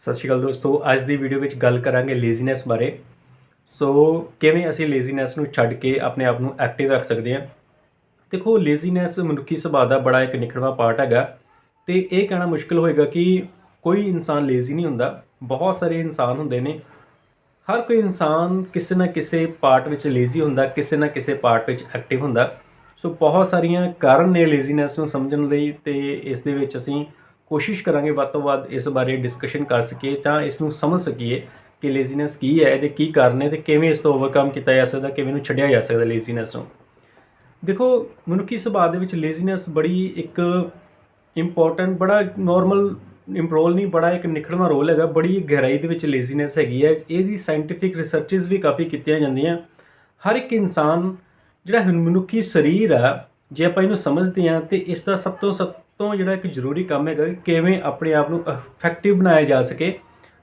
ਸਤਿ ਸ਼੍ਰੀ ਅਕਾਲ ਦੋਸਤੋ। ਅੱਜ ਦੀ ਵੀਡੀਓ ਵਿੱਚ ਗੱਲ ਕਰਾਂਗੇ ਲੇਜ਼ੀਨੈਸ ਬਾਰੇ। ਸੋ ਕਿਵੇਂ ਅਸੀਂ ਲੇਜ਼ੀਨੈਸ ਨੂੰ ਛੱਡ ਕੇ ਆਪਣੇ ਆਪ ਨੂੰ ਐਕਟਿਵ ਰੱਖ ਸਕਦੇ ਹਾਂ। ਦੇਖੋ, ਲੇਜ਼ੀਨੈਸ ਮਨੁੱਖੀ ਸੁਭਾਅ ਦਾ ਬੜਾ ਇੱਕ ਨਿਖੜਵਾਂ ਪਾਰਟ ਹੈਗਾ ਤੇ ਇਹ ਕਹਿਣਾ ਮੁਸ਼ਕਿਲ ਹੋਏਗਾ ਕਿ ਕੋਈ ਇਨਸਾਨ ਲੇਜ਼ੀ ਨਹੀਂ ਹੁੰਦਾ। ਬਹੁਤ ਸਾਰੇ ਇਨਸਾਨ ਹੁੰਦੇ ਨੇ। ਹਰ ਕੋਈ ਇਨਸਾਨ ਕਿਸੇ ਨਾ ਕਿਸੇ ਪਾਰਟ ਵਿੱਚ ਲੇਜ਼ੀ ਹੁੰਦਾ, ਕਿਸੇ ਨਾ ਕਿਸੇ ਪਾਰਟ ਵਿੱਚ ਐਕਟਿਵ ਹੁੰਦਾ। ਸੋ ਬਹੁਤ ਸਾਰੀਆਂ ਕਾਰਨ ਨੇ ਲੇਜ਼ੀਨੈਸ ਨੂੰ ਸਮਝਣ ਲਈ ਤੇ ਇਸ ਦੇ ਵਿੱਚ ਅਸੀਂ ਕੋਸ਼ਿਸ਼ ਕਰਾਂਗੇ ਵੱਧ ਤੋਂ ਵੱਧ ਇਸ ਬਾਰੇ ਡਿਸਕਸ਼ਨ ਕਰ ਸਕੀਏ ਤਾਂ ਇਸ ਨੂੰ ਸਮਝ ਸਕੀਏ ਕਿ ਲੇਜ਼ੀਨੈਸ ਕੀ ਹੈ, ਇਹਦੇ ਕੀ ਕਾਰਨ ਨੇ ਤੇ ਕਿਵੇਂ ਇਸ ਤੋਂ ਓਵਰਕਮ ਕੀਤਾ ਜਾ ਸਕਦਾ, ਕਿਵੇਂ ਇਹਨੂੰ ਛੱਡਿਆ ਜਾ ਸਕਦਾ ਲੇਜ਼ੀਨੈਸ ਨੂੰ। ਦੇਖੋ, ਮਨੁੱਖੀ ਸੁਭਾਅ ਦੇ ਵਿੱਚ ਲੇਜ਼ੀਨੈਸ ਬੜੀ ਇੱਕ ਇੰਪੋਰਟੈਂਟ, ਬੜਾ ਨੋਰਮਲ ਰੋਲ ਨਹੀਂ, ਬੜਾ ਇੱਕ ਨਿਖੜਵਾਂ ਰੋਲ ਹੈਗਾ। ਬੜੀ ਗਹਿਰਾਈ ਦੇ ਵਿੱਚ ਲੇਜ਼ੀਨੈਸ ਹੈਗੀ ਹੈ। ਇਹਦੀ ਸਾਇੰਟੀਫਿਕ ਰਿਸਰਚਸ ਵੀ ਕਾਫੀ ਕੀਤੀਆਂ ਜਾਂਦੀਆਂ। ਹਰ ਇੱਕ ਇਨਸਾਨ ਜਿਹੜਾ ਮਨੁੱਖੀ ਸਰੀਰ ਆ, ਜੇ ਆਪਾਂ ਇਹਨੂੰ ਸਮਝਦੇ ਹਾਂ ਤੇ ਇਸ ਦਾ ਸਭ ਤੋਂ ਜਿਹੜਾ ਇੱਕ ਜ਼ਰੂਰੀ ਕੰਮ ਹੈਗਾ ਕਿ ਕਿਵੇਂ ਆਪਣੇ ਆਪ ਨੂੰ ਇਫੈਕਟਿਵ ਬਣਾਇਆ ਜਾ ਸਕੇ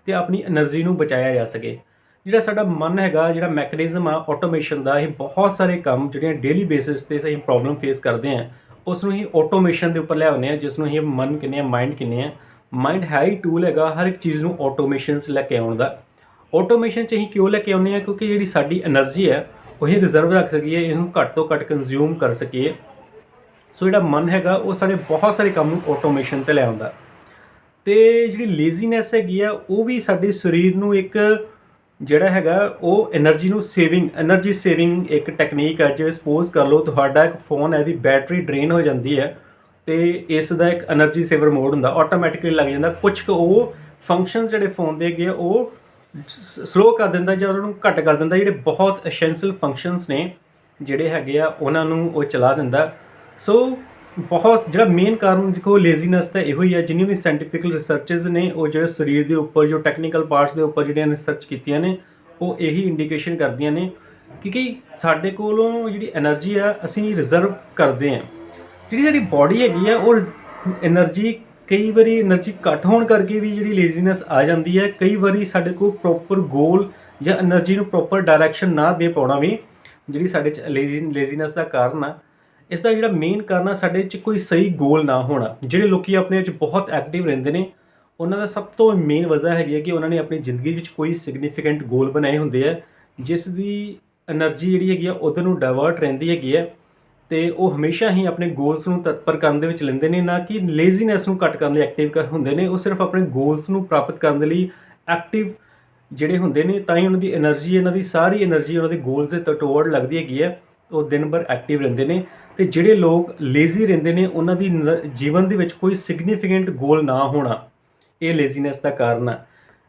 ਤੇ ਆਪਣੀ એનર્ਜੀ ਨੂੰ ਬਚਾਇਆ ਜਾ ਸਕੇ। ਜਿਹੜਾ ਸਾਡਾ ਮਨ ਹੈਗਾ, ਜਿਹੜਾ ਮੈਕੈਨਿਜ਼ਮ ਆ ਆਟੋਮੇਸ਼ਨ ਦਾ, ਇਹ ਬਹੁਤ ਸਾਰੇ ਕੰਮ ਜਿਹੜੀਆਂ ਡੇਲੀ ਬੇਸਿਸ ਤੇ ਅਸੀਂ ਪ੍ਰੋਬਲਮ ਫੇਸ ਕਰਦੇ ਹਾਂ ਉਸ ਨੂੰ ਹੀ ਆਟੋਮੇਸ਼ਨ ਦੇ ਉੱਪਰ ਲਿਆਉਂਦੇ ਹਾਂ, ਜਿਸ ਨੂੰ ਅਸੀਂ ਮਨ ਕਹਿੰਦੇ ਹਾਂ, ਮਾਈਂਡ ਕਹਿੰਦੇ ਹਾਂ। ਮਾਈਂਡ ਹੈ ਹੀ ਟੂਲ ਹੈਗਾ ਹਰ ਇੱਕ ਚੀਜ਼ ਨੂੰ ਆਟੋਮੇਸ਼ਨ 'ਚ ਲੈ ਕੇ ਆਉਣ ਦਾ। ਆਟੋਮੇਸ਼ਨ 'ਚ ਅਸੀਂ ਕਿਉਂ ਲੈ ਕੇ ਆਉਂਦੇ ਹਾਂ? ਕਿਉਂਕਿ ਜਿਹੜੀ ਸਾਡੀ એનર્ਜੀ ਹੈ ਉਹ ਹੀ ਰਿਜ਼ਰਵ ਰੱਖ ਸਕੀਏ, ਇਹਨੂੰ ਘੱਟ ਤੋਂ ਘੱਟ ਕੰਜ਼ਿਊਮ ਕਰ ਸਕੀਏ। ਸੋ ਜਿਹੜਾ ਮਨ ਹੈਗਾ ਉਹ ਸਾਡੇ ਬਹੁਤ ਸਾਰੇ ਕੰਮ ਨੂੰ ਆਟੋਮੇਸ਼ਨ 'ਤੇ ਲੈ ਆਉਂਦਾ। ਤੇ ਜਿਹੜੀ ਲੇਜ਼ੀਨੈਸ ਹੈਗੀ ਆ ਉਹ ਵੀ ਸਾਡੇ ਸਰੀਰ ਨੂੰ ਇੱਕ ਜਿਹੜਾ ਹੈਗਾ ਉਹ એનર્ਜੀ ਸੇਵਿੰਗ ਇੱਕ ਟੈਕਨੀਕ ਹੈ। ਜਿਵੇਂ ਸਪੋਜ਼ ਕਰ ਲਓ ਤੁਹਾਡਾ ਇੱਕ ਫੋਨ ਹੈ, ਇਹਦੀ ਬੈਟਰੀ ਡਰੇਨ ਹੋ ਜਾਂਦੀ ਹੈ ਤੇ ਇਸ ਦਾ ਇੱਕ એનર્ਜੀ ਸੇਵਰ ਮੋਡ ਹੁੰਦਾ, ਆਟੋਮੈਟਿਕਲੀ ਲੱਗ ਜਾਂਦਾ। ਕੁਝ ਕੁ ਉਹ ਫੰਕਸ਼ਨਸ ਜਿਹੜੇ ਫੋਨ ਦੇ ਹੈਗੇ ਉਹ ਸਲੋ ਕਰ ਦਿੰਦਾ ਜਾਂ ਉਹਨਾਂ ਨੂੰ ਘੱਟ ਕਰ ਦਿੰਦਾ। ਜਿਹੜੇ ਬਹੁਤ ਐਸੈਂਸ਼ੀਅਲ ਫੰਕਸ਼ਨਸ ਨੇ ਜਿਹੜੇ ਹੈਗੇ ਆ ਉਹਨਾਂ ਨੂੰ ਉਹ ਚਲਾ ਦਿੰਦਾ। ਸੋ ਬਹੁਤ ਜਿਹੜਾ ਮੇਨ ਕਾਰਨ ਦੇਖੋ ਲੇਜ਼ੀਨੈਸ ਦਾ ਇਹੋ ਹੀ ਹੈ। ਜਿੰਨੀ ਵੀ ਸਾਇੰਟੀਫਿਕ ਰਿਸਰਚਸ ਨੇ ਉਹ ਜਿਹੜੇ ਸਰੀਰ ਦੇ ਉੱਪਰ, ਜੋ ਟੈਕਨੀਕਲ ਪਾਰਟਸ ਦੇ ਉੱਪਰ ਜਿਹੜੀਆਂ ਰਿਸਰਚ ਕੀਤੀਆਂ ਨੇ ਉਹ ਇਹੀ ਇੰਡੀਕੇਸ਼ਨ ਕਰਦੀਆਂ ਨੇ ਕਿ ਸਾਡੇ ਕੋਲੋਂ ਜਿਹੜੀ એનર્ਜੀ ਆ ਅਸੀਂ ਰਿਜ਼ਰਵ ਕਰਦੇ ਹਾਂ। ਜਿਹੜੀ ਸਾਡੀ ਬਾਡੀ ਹੈਗੀ ਆ ਉਹ એનર્ਜੀ, ਕਈ ਵਾਰੀ એનર્ਜੀ ਘੱਟ ਹੋਣ ਕਰਕੇ ਵੀ ਜਿਹੜੀ ਲੇਜ਼ੀਨੈਸ ਆ ਜਾਂਦੀ ਹੈ। ਕਈ ਵਾਰੀ ਸਾਡੇ ਕੋਲ ਪ੍ਰੋਪਰ ਗੋਲ ਜਾਂ એનર્ਜੀ ਨੂੰ ਪ੍ਰੋਪਰ ਡਾਇਰੈਕਸ਼ਨ ਨਾ ਦੇ ਪਾਉਣਾ ਵੀ ਜਿਹੜੀ ਸਾਡੇ 'ਚ ਲੇਜ਼ੀਨੈਸ ਦਾ ਕਾਰਨ ਆ। ਇਸ ਦਾ ਜਿਹੜਾ ਮੇਨ ਕਾਰਨ ਆ ਸਾਡੇ 'ਚ ਕੋਈ ਸਹੀ ਗੋਲ ਨਾ ਹੋਣਾ। ਜਿਹੜੇ ਲੋਕੀ ਆਪਣੇ 'ਚ ਬਹੁਤ ਐਕਟਿਵ ਰਹਿੰਦੇ ਨੇ ਉਹਨਾਂ ਦਾ ਸਭ ਤੋਂ ਮੇਨ ਵਜ੍ਹਾ ਹੈਗੀ ਹੈ ਕਿ ਉਹਨਾਂ ਨੇ ਆਪਣੀ ਜ਼ਿੰਦਗੀ ਵਿੱਚ ਕੋਈ ਸਿਗਨੀਫੀਕੈਂਟ ਗੋਲ ਬਣਾਏ ਹੁੰਦੇ ਆ, ਜਿਸ ਦੀ એનર્ਜੀ ਜਿਹੜੀ ਹੈਗੀ ਆ ਉੱਧਰ ਨੂੰ ਡਾਇਵਰਟ ਰਹਿੰਦੀ ਹੈਗੀ ਹੈ ਤੇ ਉਹ ਹਮੇਸ਼ਾ ਹੀ ਆਪਣੇ ਗੋਲਸ ਨੂੰ ਤਤਪਰ ਕਰਨ ਦੇ ਵਿੱਚ ਲੈਂਦੇ ਨੇ, ਨਾ ਕਿ ਲੇਜ਼ੀਨੈਸ ਨੂੰ ਘੱਟ ਕਰਨ ਲਈ ਐਕਟਿਵ ਹੁੰਦੇ ਨੇ। ਉਹ ਸਿਰਫ ਆਪਣੇ ਗੋਲਸ ਨੂੰ ਪ੍ਰਾਪਤ ਕਰਨ ਦੇ ਲਈ ਐਕਟਿਵ ਜਿਹੜੇ ਹੁੰਦੇ ਨੇ, ਤਾਂ ਹੀ ਉਹਨਾਂ ਦੀ એનર્ਜੀ, ਇਹਨਾਂ ਦੀ ਸਾਰੀ એનર્ਜੀ ਉਹਨਾਂ ਦੇ ਗੋਲਸ ਦੇ ਟੁਵਰਡ ਲੱਗਦੀ ਹੈਗੀ ਹੈ। ਉਹ ਦਿਨ ਭਰ ਐਕਟਿਵ ਰਹਿੰਦੇ ਨੇ। ਤੇ ਜਿਹੜੇ ਲੋਕ ਲੇਜ਼ੀ ਰਹਿੰਦੇ ਨੇ ਉਹਨਾਂ ਦੀ ਜੀਵਨ ਦੇ ਵਿੱਚ ਕੋਈ ਸਿਗਨੀਫੀਕੈਂਟ ਗੋਲ ਨਾ ਹੋਣਾ, ਇਹ ਲੇਜ਼ੀਨੈਸ ਦਾ ਕਾਰਨ ਆ।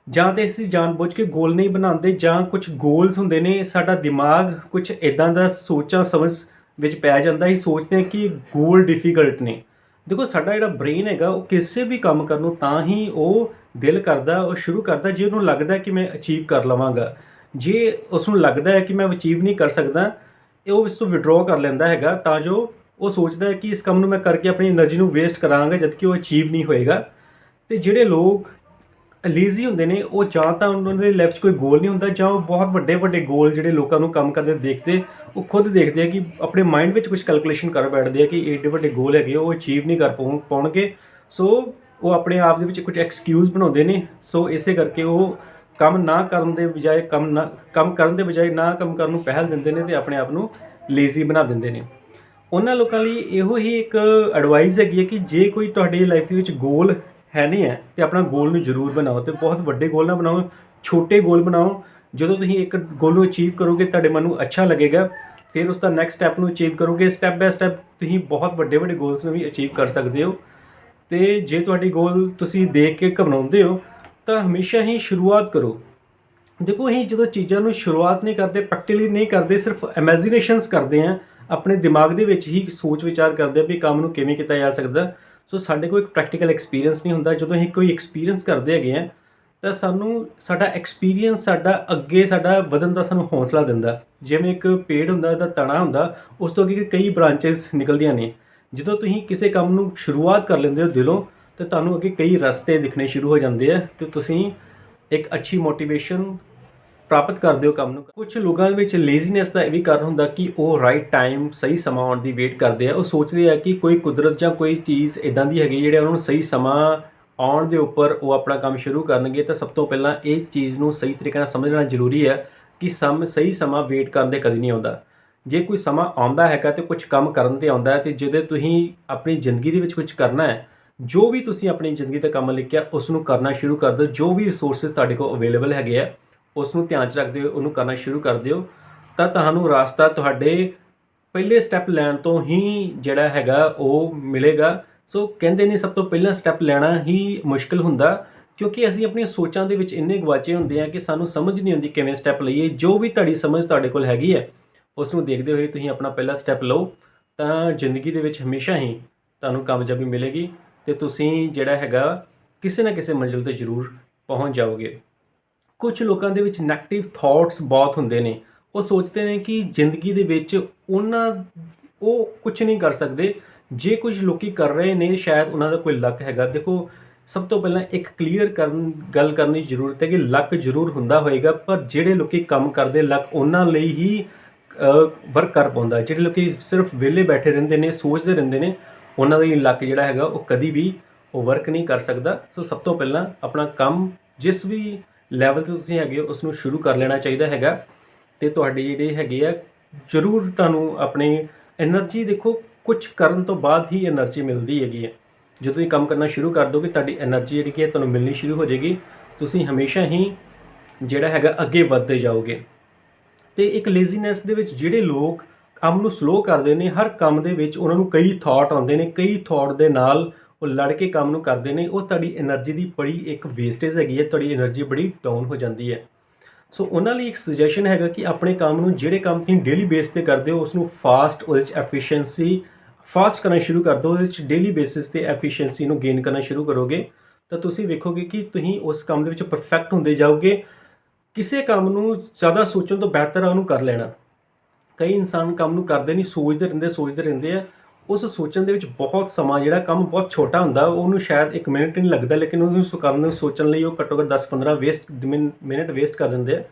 ਜਾਂ ਤਾਂ ਅਸੀਂ ਜਾਣਬੁੱਝ ਕੇ ਗੋਲ ਨਹੀਂ ਬਣਾਉਂਦੇ, ਜਾਂ ਕੁਝ ਗੋਲਸ ਹੁੰਦੇ ਨੇ ਸਾਡਾ ਦਿਮਾਗ ਕੁਝ ਇੱਦਾਂ ਦਾ ਸੋਚਾਂ ਸਮਝ ਵਿੱਚ ਪੈ ਜਾਂਦਾ। ਹੀ ਸੋਚਦੇ ਹਾਂ ਕਿ ਗੋਲ ਡਿਫੀਕਲਟ ਨੇ। ਦੇਖੋ, ਸਾਡਾ ਜਿਹੜਾ ਬ੍ਰੇਨ ਹੈਗਾ ਉਹ ਕਿਸੇ ਵੀ ਕੰਮ ਕਰਨ ਨੂੰ ਤਾਂ ਹੀ ਉਹ ਦਿਲ ਕਰਦਾ, ਉਹ ਸ਼ੁਰੂ ਕਰਦਾ ਜੇ ਉਹਨੂੰ ਲੱਗਦਾ ਕਿ ਮੈਂ ਅਚੀਵ ਕਰ ਲਵਾਂਗਾ। ਜੇ ਉਸ ਨੂੰ ਲੱਗਦਾ ਹੈ ਕਿ ਮੈਂ ਅਚੀਵ ਨਹੀਂ ਕਰ ਸਕਦਾ, ਉਹ ਇਸ ਤੋਂ ਵਿਡਰੋ ਕਰ ਲੈਂਦਾ ਹੈਗਾ, ਤਾਂ ਜੋ ਉਹ ਸੋਚਦਾ ਹੈ ਕਿ ਇਸ ਕੰਮ ਨੂੰ ਮੈਂ ਕਰਕੇ ਆਪਣੀ એનર્ਜੀ ਨੂੰ ਵੇਸਟ ਕਰਾਂਗਾ ਜਦਕਿ ਉਹ ਅਚੀਵ ਨਹੀਂ ਹੋਏਗਾ। ਤੇ ਜਿਹੜੇ ਲੋਕ ਲੇਜ਼ੀ ਹੁੰਦੇ ਨੇ ਉਹ ਜਾਂ ਤਾਂ ਉਹਨਾਂ ਦੇ ਲਾਈਫ 'ਚ ਕੋਈ ਗੋਲ ਨਹੀਂ ਹੁੰਦਾ, ਜਾਂ ਉਹ ਬਹੁਤ ਵੱਡੇ ਵੱਡੇ ਗੋਲ ਜਿਹੜੇ ਲੋਕਾਂ ਨੂੰ ਕੰਮ ਕਰਦੇ ਦੇਖਦੇ ਉਹ ਖੁਦ ਦੇਖਦੇ ਆ ਕਿ ਆਪਣੇ ਮਾਈਂਡ ਵਿੱਚ ਕੁਝ ਕੈਲਕੂਲੇਸ਼ਨ ਕਰ ਬੈਠਦੇ ਆ ਕਿ ਏਡੇ ਵੱਡੇ ਗੋਲ ਹੈਗੇ ਉਹ ਅਚੀਵ ਨਹੀਂ ਕਰ ਪਾਉਣਗੇ। ਸੋ ਉਹ ਆਪਣੇ ਆਪ ਦੇ ਵਿੱਚ ਕੁਝ ਐਕਸਕਿਊਜ਼ ਬਣਾਉਂਦੇ ਨੇ। ਸੋ ਇਸੇ ਕਰਕੇ ਉਹ ਕੰਮ ਨਾ ਕਰਨ ਦੇ ਬਜਾਏ ਕੰਮ ਕਰਨ ਦੇ ਬਜਾਏ ਨਾ ਕੰਮ ਕਰਨ ਨੂੰ ਪਹਿਲ ਦਿੰਦੇ ਨੇ ਤੇ ਆਪਣੇ ਆਪ ਨੂੰ ਲੇਜ਼ੀ ਬਣਾ ਦਿੰਦੇ ਨੇ। ਉਹਨਾਂ ਲੋਕਾਂ ਲਈ ਇਹੋ ਹੀ ਇੱਕ ਐਡਵਾਈਸ ਹੈਗੀ ਹੈ ਕਿ ਜੇ ਕੋਈ ਤੁਹਾਡੀ ਲਾਈਫ ਦੇ ਵਿੱਚ ਗੋਲ ਹੈ ਨਹੀਂ ਹੈ ਤੇ ਆਪਣਾ ਗੋਲ ਨੂੰ ਜ਼ਰੂਰ ਬਣਾਓ। ਤੇ ਬਹੁਤ ਵੱਡੇ ਗੋਲ ਨਾ ਬਣਾਓ, ਛੋਟੇ ਗੋਲ ਬਣਾਓ। ਜਦੋਂ ਤੁਸੀਂ ਇੱਕ ਗੋਲ ਨੂੰ ਅਚੀਵ ਕਰੋਗੇ ਤੁਹਾਡੇ ਮਨ ਨੂੰ ਅੱਛਾ ਲੱਗੇਗਾ, ਫਿਰ ਉਸ ਦਾ ਨੈਕਸਟ ਸਟੈਪ ਨੂੰ ਅਚੀਵ ਕਰੋਗੇ। ਸਟੈਪ ਬਾਏ ਸਟੈਪ ਤੁਸੀਂ ਬਹੁਤ ਵੱਡੇ ਵੱਡੇ ਗੋਲਸ ਨੂੰ ਵੀ ਅਚੀਵ ਕਰ ਸਕਦੇ ਹੋ। ਤੇ ਜੇ ਤੁਹਾਡੀ ਗੋਲ ਤੁਸੀਂ ਦੇਖ ਕੇ ਘਬਰਾਉਂਦੇ ਹੋ ਤਾਂ ਹਮੇਸ਼ਾ ਹੀ ਸ਼ੁਰੂਆਤ ਕਰੋ। ਦੇਖੋ, ਅਸੀਂ ਜਦੋਂ ਚੀਜ਼ਾਂ ਨੂੰ ਸ਼ੁਰੂਆਤ ਨਹੀਂ ਕਰਦੇ, ਪ੍ਰੈਕਟੀਕਲੀ ਨਹੀਂ ਕਰਦੇ, ਸਿਰਫ ਇਮੈਜੀਨੇਸ਼ਨਸ ਕਰਦੇ ਹਾਂ, ਆਪਣੇ ਦਿਮਾਗ ਦੇ ਵਿੱਚ ਹੀ ਸੋਚ ਵਿਚਾਰ ਕਰਦੇ ਆ ਵੀ ਕੰਮ ਨੂੰ ਕਿਵੇਂ ਕੀਤਾ ਜਾ ਸਕਦਾ। ਸੋ ਸਾਡੇ ਕੋਲ ਇੱਕ ਪ੍ਰੈਕਟੀਕਲ ਐਕਸਪੀਰੀਅੰਸ ਨਹੀਂ ਹੁੰਦਾ। ਜਦੋਂ ਅਸੀਂ ਕੋਈ ਐਕਸਪੀਰੀਅੰਸ ਕਰਦੇ ਹੈਗੇ ਆ ਤਾਂ ਸਾਡਾ ਐਕਸਪੀਰੀਅੰਸ ਅੱਗੇ ਸਾਡਾ ਵਧਣ ਦਾ ਸਾਨੂੰ ਹੌਸਲਾ ਦਿੰਦਾ। ਜਿਵੇਂ ਇੱਕ ਪੇੜ ਹੁੰਦਾ, ਉਹਦਾ ਤਣਾ ਹੁੰਦਾ, ਉਸ ਤੋਂ ਅੱਗੇ ਕਈ ਬ੍ਰਾਂਚਿਸ ਨਿਕਲਦੀਆਂ ਨੇ। ਜਦੋਂ ਤੁਸੀਂ ਕਿਸੇ ਕੰਮ ਨੂੰ ਸ਼ੁਰੂਆਤ ਕਰ ਲੈਂਦੇ ਹੋ ਦਿਲੋਂ, ਤਾਂ ਤੁਹਾਨੂੰ ਅੱਗੇ ਕਈ ਰਸਤੇ ਦਿਖਣੇ ਸ਼ੁਰੂ ਹੋ ਜਾਂਦੇ ਆ ਤੇ ਤੁਸੀਂ ਇੱਕ ਅੱਛੀ ਮੋਟੀਵੇਸ਼ਨ ਪ੍ਰਾਪਤ ਕਰਦੇ ਹੋ ਕੰਮ ਨੂੰ। ਕੁਝ ਲੋਕਾਂ ਦੇ ਵਿੱਚ ਲੇਜ਼ੀਨੈਸ ਦਾ ਇਹ ਵੀ ਕਾਰਨ ਹੁੰਦਾ ਕਿ ਉਹ ਰਾਈਟ ਟਾਈਮ, ਸਹੀ ਸਮਾਂ ਆਉਣ ਦੀ ਵੇਟ ਕਰਦੇ ਆ। ਉਹ ਸੋਚਦੇ ਆ ਕਿ ਕੋਈ ਕੁਦਰਤ ਜਾਂ ਕੋਈ ਚੀਜ਼ ਇੱਦਾਂ ਦੀ ਹੈਗੀ ਜਿਹੜੇ ਉਹਨਾਂ ਨੂੰ ਸਹੀ ਸਮਾਂ ਆਉਣ ਦੇ ਉੱਪਰ ਉਹ ਆਪਣਾ ਕੰਮ ਸ਼ੁਰੂ ਕਰਨਗੇ ਤਾਂ ਸਭ ਤੋਂ ਪਹਿਲਾਂ ਇਹ ਚੀਜ਼ ਨੂੰ ਸਹੀ ਤਰੀਕੇ ਨਾਲ ਸਮਝਣਾ ਜ਼ਰੂਰੀ ਹੈ ਕਿ ਸਹੀ ਸਮਾਂ ਵੇਟ ਕਰਨ ਦੇ ਕਦੀ ਨਹੀਂ ਆਉਂਦਾ। ਜੇ ਕੋਈ ਸਮਾਂ ਆਉਂਦਾ ਹੈਗਾ ਤੇ ਕੁਝ ਕੰਮ ਕਰਨ ਤੇ ਆਉਂਦਾ ਹੈ, ਤੇ ਜਦੋਂ ਤੁਸੀਂ ਆਪਣੀ ਜ਼ਿੰਦਗੀ ਦੇ ਵਿੱਚ ਕੁਝ ਕਰਨਾ ਹੈ, ਜੋ ਵੀ ਤੁਸੀਂ ਆਪਣੀ ਜ਼ਿੰਦਗੀ ਦਾ ਕੰਮ ਲਿਖਿਆ ਉਸ ਨੂੰ ਕਰਨਾ ਸ਼ੁਰੂ ਕਰ ਦਿਓ। ਜੋ ਵੀ ਰਿਸੋਰਸਿਸ ਤੁਹਾਡੇ ਕੋਲ ਅਵੇਲੇਬਲ ਹੈਗੇ ਆ ਉਸ ਨੂੰ ਧਿਆਨ 'ਚ ਰੱਖਦੇ ਹੋ, ਉਹਨੂੰ ਕਰਨਾ ਸ਼ੁਰੂ ਕਰ ਦਿਓ, ਤਾਂ ਤੁਹਾਨੂੰ ਰਾਸਤਾ ਤੁਹਾਡੇ ਪਹਿਲੇ ਸਟੈਪ ਲੈਣ ਤੋਂ ਹੀ ਜਿਹੜਾ ਹੈਗਾ ਉਹ ਮਿਲੇਗਾ। ਸੋ ਕਹਿੰਦੇ ਨੇ ਸਭ ਤੋਂ ਪਹਿਲਾਂ ਸਟੈਪ ਲੈਣਾ ਹੀ ਮੁਸ਼ਕਿਲ ਹੁੰਦਾ, ਕਿਉਂਕਿ ਅਸੀਂ ਆਪਣੀਆਂ ਸੋਚਾਂ ਦੇ ਵਿੱਚ ਇੰਨੇ ਗਵਾਚੇ ਹੁੰਦੇ ਆ ਕਿ ਸਾਨੂੰ ਸਮਝ ਨਹੀਂ ਆਉਂਦੀ ਕਿਵੇਂ ਸਟੈਪ ਲਈਏ। ਜੋ ਵੀ ਤੁਹਾਡੀ ਸਮਝ ਤੁਹਾਡੇ ਕੋਲ ਹੈਗੀ ਹੈ ਉਸ ਨੂੰ ਦੇਖਦੇ ਹੋਏ ਤੁਸੀਂ ਆਪਣਾ ਪਹਿਲਾ ਸਟੈਪ ਲਓ, ਤਾਂ ਜ਼ਿੰਦਗੀ ਦੇ ਵਿੱਚ ਹਮੇਸ਼ਾ ਹੀ ਤੁਹਾਨੂੰ ਕਾਮਯਾਬੀ ਮਿਲੇਗੀ ਤੇ ਤੁਸੀਂ ਜਿਹੜਾ ਹੈਗਾ ਕਿਸੇ ਨਾ ਕਿਸੇ ਮੰਜ਼ਿਲ ਤੇ ਜ਼ਰੂਰ ਪਹੁੰਚ ਜਾਓਗੇ। ਕੁਝ ਲੋਕਾਂ ਦੇ ਵਿੱਚ ਨੈਗੇਟਿਵ ਥਾਟਸ ਬਹੁਤ ਹੁੰਦੇ ਨੇ। ਉਹ ਸੋਚਦੇ ਨੇ ਕਿ ਜ਼ਿੰਦਗੀ ਦੇ ਵਿੱਚ ਉਹ ਕੁਝ ਨਹੀਂ ਕਰ ਸਕਦੇ। ਜੇ ਕੁਝ ਲੋਕੀ ਕਰ ਰਹੇ ਨੇ ਸ਼ਾਇਦ ਉਹਨਾਂ ਦਾ ਕੋਈ ਲੱਕ ਹੈਗਾ। ਦੇਖੋ, ਸਭ ਤੋਂ ਪਹਿਲਾਂ ਇੱਕ ਕਲੀਅਰ ਗੱਲ ਕਰਨ ਦੀ ਜ਼ਰੂਰਤ ਹੈ ਕਿ ਲੱਕ ਜ਼ਰੂਰ ਹੁੰਦਾ ਹੋਏਗਾ, ਪਰ ਜਿਹੜੇ ਲੋਕੀ ਕੰਮ ਕਰਦੇ ਲੱਕ ਉਹਨਾਂ ਲਈ ਹੀ ਵਰਕ ਕਰ ਪਾਉਂਦਾ। ਜਿਹੜੇ ਲੋਕੀ ਸਿਰਫ ਵਿਹਲੇ ਬੈਠੇ ਰਹਿੰਦੇ ਨੇ, ਸੋਚਦੇ ਰਹਿੰਦੇ ਨੇ, ਉਹਨਾਂ ਦਾ ਲੱਕ ਜਿਹੜਾ ਹੈਗਾ ਉਹ ਕਦੀ ਵੀ ਉਹ ਵਰਕ ਨਹੀਂ ਕਰ ਸਕਦਾ। ਸੋ ਸਭ ਤੋਂ ਪਹਿਲਾਂ ਆਪਣਾ ਕੰਮ ਜਿਸ ਵੀ ਲੈਵਲ 'ਤੇ ਤੁਸੀਂ ਹੈਗੇ ਹੋ ਉਸ ਨੂੰ ਸ਼ੁਰੂ ਕਰ ਲੈਣਾ ਚਾਹੀਦਾ ਹੈਗਾ, ਅਤੇ ਤੁਹਾਡੇ ਜਿਹੜੇ ਹੈਗੇ ਆ ਜ਼ਰੂਰ ਤੁਹਾਨੂੰ ਆਪਣੀ ਐਨਰਜੀ, ਦੇਖੋ ਕੁਝ ਕਰਨ ਤੋਂ ਬਾਅਦ ਹੀ ਐਨਰਜੀ ਮਿਲਦੀ ਹੈਗੀ ਹੈ। ਜਦੋਂ ਤੁਸੀਂ ਕੰਮ ਕਰਨਾ ਸ਼ੁਰੂ ਕਰ ਦੋਗੇ ਤੁਹਾਡੀ ਐਨਰਜੀ ਜਿਹੜੀ ਕਿ ਤੁਹਾਨੂੰ ਮਿਲਣੀ ਸ਼ੁਰੂ ਹੋ ਜਾਏਗੀ। ਤੁਸੀਂ ਹਮੇਸ਼ਾ ਹੀ ਜਿਹੜਾ ਹੈਗਾ ਅੱਗੇ ਵੱਧਦੇ ਜਾਓਗੇ। ਅਤੇ ਇੱਕ ਲੇਜ਼ੀਨੈਸ ਦੇ ਵਿੱਚ ਜਿਹੜੇ ਲੋਕ ਕੰਮ ਨੂੰ ਸਲੋ ਕਰਦੇ ਨੇ, ਹਰ ਕੰਮ ਦੇ ਵਿੱਚ ਉਹਨਾਂ ਨੂੰ ਕਈ ਥਾਟ ਆਉਂਦੇ ਨੇ, ਕਈ ਥਾਟ ਦੇ ਨਾਲ ਉਹ ਲੜ ਕੇ ਕੰਮ ਨੂੰ ਕਰਦੇ ਨੇ, ਉਹ ਤੁਹਾਡੀ ਐਨਰਜੀ ਦੀ ਬੜੀ ਇੱਕ ਵੇਸਟੇਜ ਹੈਗੀ ਹੈ, ਤੁਹਾਡੀ ਐਨਰਜੀ ਬੜੀ ਡਾਊਨ ਹੋ ਜਾਂਦੀ ਹੈ। ਸੋ ਉਹਨਾਂ ਲਈ ਇੱਕ ਸੁਜੈਸ਼ਨ ਹੈਗਾ ਕਿ ਆਪਣੇ ਕੰਮ ਨੂੰ, ਜਿਹੜੇ ਕੰਮ ਤੁਸੀਂ ਡੇਲੀ ਬੇਸ 'ਤੇ ਕਰਦੇ ਹੋ ਉਸ ਨੂੰ ਫਾਸਟ, ਉਹਦੇ 'ਚ ਐਫੀਸ਼ੀਐਂਸੀ ਫਾਸਟ ਕਰਨਾ ਸ਼ੁਰੂ ਕਰ ਦਿਓ। ਉਹਦੇ 'ਚ ਡੇਲੀ ਬੇਸਿਸ 'ਤੇ ਐਫੀਸ਼ੀਐਂਸੀ ਨੂੰ ਗੇਨ ਕਰਨਾ ਸ਼ੁਰੂ ਕਰੋਗੇ ਤਾਂ ਤੁਸੀਂ ਵੇਖੋਗੇ ਕਿ ਤੁਸੀਂ ਉਸ ਕੰਮ ਦੇ ਵਿੱਚ ਪਰਫੈਕਟ ਹੁੰਦੇ ਜਾਓਗੇ। ਕਿਸੇ ਕੰਮ ਨੂੰ ਜ਼ਿਆਦਾ ਸੋਚਣ ਤੋਂ ਬਿਹਤਰ ਆ ਉਹਨੂੰ ਕਰ ਲੈਣਾ। ਕਈ ਇਨਸਾਨ ਕੰਮ ਨੂੰ ਕਰਦੇ ਨਹੀਂ, ਸੋਚਦੇ ਰਹਿੰਦੇ ਆ। ਉਸ ਸੋਚਣ ਦੇ ਵਿੱਚ ਬਹੁਤ ਸਮਾਂ, ਜਿਹੜਾ ਕੰਮ ਬਹੁਤ ਛੋਟਾ ਹੁੰਦਾ ਉਹਨੂੰ ਸ਼ਾਇਦ 1 ਮਿੰਟ ਹੀ ਨਹੀਂ ਲੱਗਦਾ, ਲੇਕਿਨ ਉਹਨੂੰ ਕਰਨ ਨੂੰ ਸੋਚਣ ਲਈ ਉਹ ਘੱਟੋ ਘੱਟ 10-15 ਮਿੰਟ ਵੇਸਟ ਕਰ ਦਿੰਦੇ ਆ।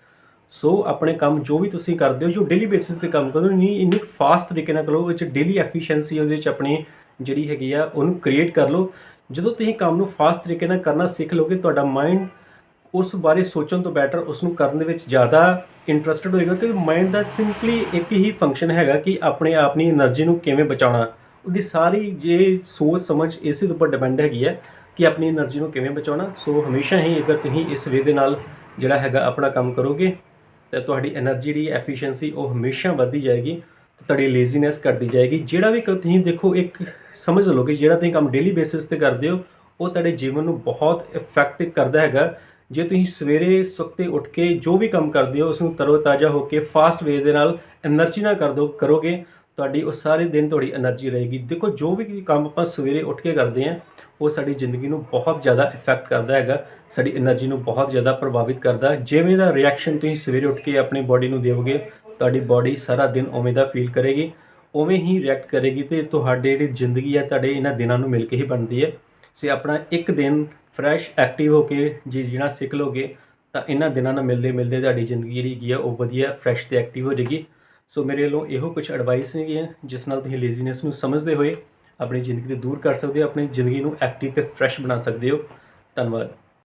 ਸੋ ਆਪਣੇ ਕੰਮ ਜੋ ਵੀ ਤੁਸੀਂ ਕਰਦੇ ਹੋ, ਜੋ ਡੇਲੀ ਬੇਸਿਸ 'ਤੇ ਕੰਮ ਕਰੋ, ਇੰਨੀ ਫਾਸਟ ਤਰੀਕੇ ਨਾਲ ਕਰੋ, ਵਿੱਚ ਡੇਲੀ ਐਫੀਸ਼ੀਐਂਸੀ ਉਹਦੇ ਵਿੱਚ ਆਪਣੀ ਜਿਹੜੀ ਹੈਗੀ ਆ ਉਹਨੂੰ ਕ੍ਰੀਏਟ ਕਰ ਲਓ। ਜਦੋਂ ਤੁਸੀਂ ਕੰਮ ਨੂੰ ਫਾਸਟ ਤਰੀਕੇ ਨਾਲ ਕਰਨਾ ਸਿੱਖ ਲਓਗੇ, ਤੁਹਾਡਾ ਮਾਈਂਡ ਉਸ ਬਾਰੇ ਸੋਚਣ ਤੋਂ ਬੈਟਰ ਉਸ ਨੂੰ ਕਰਨ ਦੇ ਵਿੱਚ ਜ਼ਿਆਦਾ ਇੰਟਰਸਟਡ ਹੋਏਗਾ, ਕਿਉਂਕਿ ਮਾਈਂਡ ਦਾ ਸਿੰਪਲੀ ਇੱਕ ਹੀ ਫੰਕਸ਼ਨ ਹੈਗਾ ਕਿ ਆਪਣੇ ਆਪ ਦੀ એનર્ਜੀ ਨੂੰ ਕਿਵੇਂ ਬਚਾਉਣਾ। ਉਹਦੀ ਸਾਰੀ ਜੇ ਸੋਚ ਸਮਝ ਇਸੇ ਦੇ ਉੱਪਰ ਡਿਪੈਂਡ ਹੈਗੀ ਹੈ ਕਿ ਆਪਣੀ એનર્ਜੀ ਨੂੰ ਕਿਵੇਂ ਬਚਾਉਣਾ। ਸੋ ਹਮੇਸ਼ਾ ਹੀ ਅਗਰ ਤੁਸੀਂ ਇਸ ਵੇ ਦੇ ਨਾਲ ਜਿਹੜਾ ਹੈਗਾ ਆਪਣਾ ਕੰਮ ਕਰੋਗੇ ਤਾਂ ਤੁਹਾਡੀ એનર્ਜੀ ਦੀ ਐਫੀਸ਼ੀਐਂਸੀ ਉਹ ਹਮੇਸ਼ਾ ਵੱਧਦੀ ਜਾਏਗੀ ਤੇ ਤੁਹਾਡੀ ਲੇਜ਼ੀਨੈਸ ਘਟਦੀ ਜਾਏਗੀ। ਜਿਹੜਾ ਵੀ ਤੁਸੀਂ ਦੇਖੋ, ਇੱਕ ਸਮਝ ਲਓ ਕਿ ਜਿਹੜਾ ਤੁਸੀਂ ਕੰਮ ਡੇਲੀ ਬੇਸਿਸ 'ਤੇ ਕਰਦੇ ਹੋ ਉਹ ਤੁਹਾਡੇ ਜੀਵਨ ਨੂੰ ਬਹੁਤ ਇਫੈਕਟ ਕਰਦਾ ਹੈਗਾ। ਜੇ ਤੁਸੀਂ ਸਵੇਰੇ ਸਵਖਤੇ ਉੱਠ ਕੇ ਜੋ ਵੀ ਕੰਮ ਕਰਦੇ ਹੋ ਉਸ ਨੂੰ ਤਰੋ-ਤਾਜ਼ਾ ਹੋ ਕੇ ਫਾਸਟ ਵੇ ਦੇ ਨਾਲ એનર્ਜੀ ਨਾਲ ਕਰੋਗੇ, ਤੁਹਾਡੀ ਉਹ ਸਾਰੇ ਦਿਨ ਤੁਹਾਡੀ એનર્ਜੀ ਰਹੇਗੀ। ਦੇਖੋ, ਜੋ ਵੀ ਕੰਮ ਆਪਾਂ ਸਵੇਰੇ ਉੱਠ ਕੇ ਕਰਦੇ ਹਾਂ ਉਹ ਸਾਡੀ ਜ਼ਿੰਦਗੀ ਨੂੰ ਬਹੁਤ ਜ਼ਿਆਦਾ ਇਫੈਕਟ ਕਰਦਾ ਹੈਗਾ, ਸਾਡੀ એનર્ਜੀ ਨੂੰ ਬਹੁਤ ਜ਼ਿਆਦਾ ਪ੍ਰਭਾਵਿਤ ਕਰਦਾ। ਜਿਵੇਂ ਦਾ ਰਿਐਕਸ਼ਨ ਤੁਸੀਂ ਸਵੇਰੇ ਉੱਠ ਕੇ ਆਪਣੀ ਬਾਡੀ ਨੂੰ ਦਿਓਗੇ, ਤੁਹਾਡੀ ਬਾਡੀ ਸਾਰਾ ਦਿਨ ਉਵੇਂ ਦਾ ਫੀਲ ਕਰੇਗੀ, ਉਵੇਂ ਹੀ ਰਿਐਕਟ ਕਰੇਗੀ, ਅਤੇ ਤੁਹਾਡੀ ਜਿਹੜੀ ਜ਼ਿੰਦਗੀ ਹੈ ਤੁਹਾਡੇ ਇਹਨਾਂ ਦਿਨਾਂ ਨੂੰ ਮਿਲ ਕੇ ਹੀ ਬਣਦੀ ਹੈ। ਸੋ ਆਪਣਾ ਇੱਕ ਦਿਨ ਫਰੈਸ਼ ਐਕਟਿਵ ਹੋ ਕੇ ਜੇ ਜੀਣਾ ਸਿੱਖ ਲਓਗੇ ਤਾਂ ਇਹਨਾਂ ਦਿਨਾਂ ਨਾਲ ਮਿਲਦੇ ਤੁਹਾਡੀ ਜ਼ਿੰਦਗੀ ਜਿਹੜੀ ਹੈਗੀ ਆ ਉਹ ਵਧੀਆ ਫਰੈਸ਼ ਅਤੇ ਐਕਟਿਵ ਹੋ ਜਾਏਗੀ। ਸੋ ਮੇਰੇ ਵੱਲੋਂ ਇਹੋ ਕੁਝ ਐਡਵਾਈਸ ਹੈਗੀਆਂ ਜਿਸ ਨਾਲ ਤੁਸੀਂ ਲੇਜ਼ੀਨੈਸ ਨੂੰ ਸਮਝਦੇ ਹੋਏ ਆਪਣੀ ਜ਼ਿੰਦਗੀ ਤੋਂ ਦੂਰ ਕਰ ਸਕਦੇ ਹੋ, ਆਪਣੀ ਜ਼ਿੰਦਗੀ ਨੂੰ ਐਕਟਿਵ ਅਤੇ ਫਰੈਸ਼ ਬਣਾ ਸਕਦੇ ਹੋ। ਧੰਨਵਾਦ।